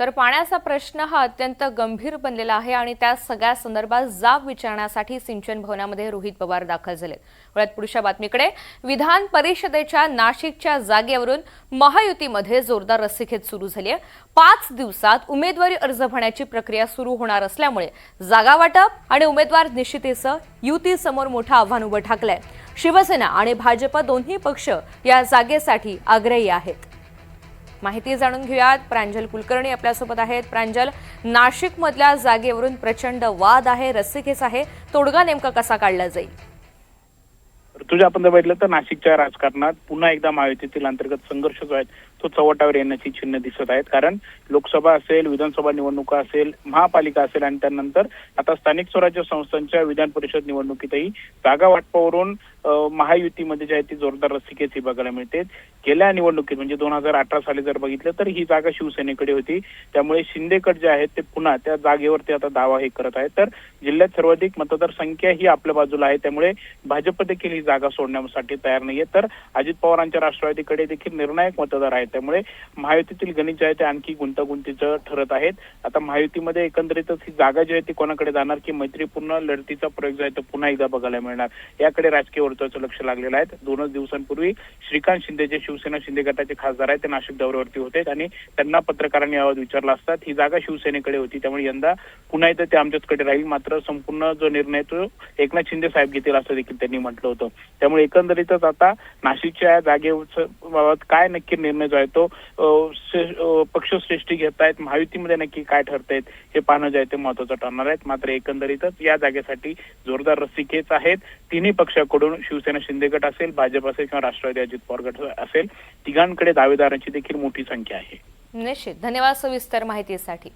तर पाण्याचा प्रश्न हा अत्यंत गंभीर बनलेला आहे आणि त्या सगळ्या संदर्भात जाब विचारण्यासाठी सिंचन भवनामध्ये रोहित पवार दाखल झाले। वळत पुढच्या बातमीकडे, विधान परिषदेच्या नाशिकच्या जागेवरून महायुतीमध्ये जोरदार रस्सीखेच सुरू झाली आहे। 5 दिवसात उमेदवारी अर्ज भरण्याची प्रक्रिया सुरू होणार असल्यामुळे जागा वाटप आणि उमेदवार निश्चितीचं युतीसमोर मोठं आव्हान उभं ठाकलंय। शिवसेना आणि भाजप दोन्ही पक्ष या जागेसाठी आग्रही आहेत। माहिती जाणून घेऊयात, प्रांजल कुलकर्णी आपल्यासोबत आहेत। प्रांजल, नाशिक मधल्या जागेवरून प्रचंड वाद आहे, रस्सीखेच आहे, तोडगा नेमका कसा काढला जाईल? तुझ्या आपण जर बघितलं तर नाशिकच्या राजकारणात पुन्हा एकदा महायुतीतील अंतर्गत संघर्ष जो आहे तो चव्हाट्यावर येण्याची चिन्ह दिसत आहेत। कारण लोकसभा असेल, विधानसभा निवडणुका असेल, महापालिका असेल आणि त्यानंतर आता स्थानिक स्वराज्य संस्थांच्या विधान परिषद निवडणुकीतही जागा वाटपावरून महायुतीमध्ये जी आहे ती जोरदार रस्सीखेच ही बघायला मिळते। गेल्या निवडणुकीत म्हणजे 2018 साली जर बघितलं तर ही जागा शिवसेनेकडे होती, त्यामुळे शिंदेगड जे आहेत ते पुन्हा त्या जागेवरती आता दावा हे करत आहेत। तर जिल्ह्यात सर्वाधिक मतदार संख्या ही आपल्या बाजूला आहे, त्यामुळे भाजप देखील ही जागा सोडण्यासाठी तयार नाहीये। तर अजित पवारांच्या राष्ट्रवादीकडे देखील निर्णायक मतदार आहेत, त्यामुळे महायुतीतील गणित जे आहे ते आणखी गुंतागुंतीचं ठरत आहेत। आता महायुतीमध्ये एकंदरीतच ही जागा जी आहे ती कोणाकडे जाणार की मैत्रीपूर्ण लढतीचा प्रयोग जो आहे तो पुन्हा एकदा बघायला मिळणार, याकडे राजकीय वर्तुळाचं लक्ष लागलेलं आहे। 2 दिवसांपूर्वी श्रीकांत शिंदे जे शिवसेना शिंदे गटाचे खासदार आहेत ते नाशिक दौऱ्यावरती होते आणि त्यांना पत्रकारांनी याबाबत विचारलं असता ही जागा शिवसेनेकडे होती, त्यामुळे यंदा पुन्हा एकदा ते आमच्याचकडे राहील, मात्र संपूर्ण जो निर्णय तो एकनाथ शिंदे साहेब घेतील असं देखील त्यांनी म्हटलं होतं। त्यामुळे एकंदरीतच आता नाशिकच्या जागेबाबत काय नक्की निर्णय जो आहे तो पक्षश्रेष्ठी घेत आहेत, महायुतीमध्ये नक्की काय ठरतायत हे पाहणं जे आहे ते महत्त्वाचं ठरणार आहे। मात्र एकंदरीतच या जागेसाठी जोरदार रस्सीखेच आहेत तिन्ही पक्षाकडून, शिवसेना शिंदे गट असेल, भाजप असेल किंवा राष्ट्रवादी अजित पवार गट असेल, तिघांकडे दावेदारांची देखील मोठी संख्या आहे। निश्चित, धन्यवाद सविस्तर माहितीसाठी।